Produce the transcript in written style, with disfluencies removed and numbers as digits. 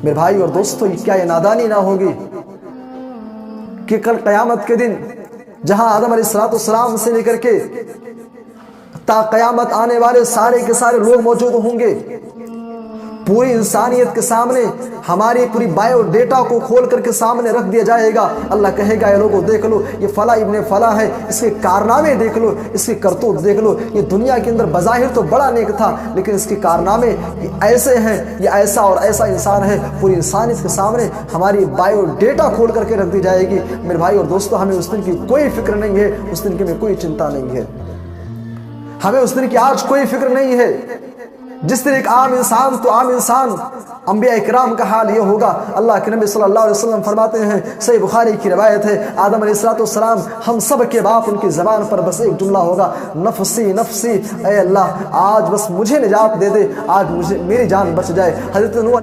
मेरे भाई और दोस्तों, क्या ये नादानी ना होगी कि कल क़यामत के दिन जहां आदम अलैहिस्सलाम से लेकर के ता क़यामत आने वाले सारे के सारे लोग मौजूद होंगे, पूरी इंसानियत के सामने हमारी पूरी बायोडेटा को खोल करके सामने रख दिया जाएगा। अल्लाह कहेगा, ये लोगों देख लो, ये फला इब्ने फला है, इसके कारनामे देख लो, इसकी करतूत देख लो। ये दुनिया के अंदर बज़ाहिर तो बड़ा नेक था, लेकिन इसके कारनामे ऐसे हैं, ये ऐसा और ऐसा इंसान है। पूरी इंसानियत के सामने हमारी बायोडेटा खोल करके रख दी जाएगी। मेरे भाई और दोस्तों, हमें उस दिन की कोई फिक्र नहीं है, उस दिन की हमें कोई चिंता नहीं है, हमें उस दिन की आज कोई फिक्र नहीं है। जिस दिन एक आम इंसान तो आम इंसान, अंबिया इकराम का हाल ये होगा। अल्लाह के नबी सल्लल्लाहु अलैहि वसल्लम फरमाते हैं, सही बुखारी की रिवायत है, आदम अलैहिस्सलाम हम सब के बाप, उनकी ज़बान पर बस एक जुमला होगा, नफसी नफसी, ऐ अल्लाह आज बस मुझे निजात दे दे, आज मुझे मेरी जान बच जाए। हज़रत नूह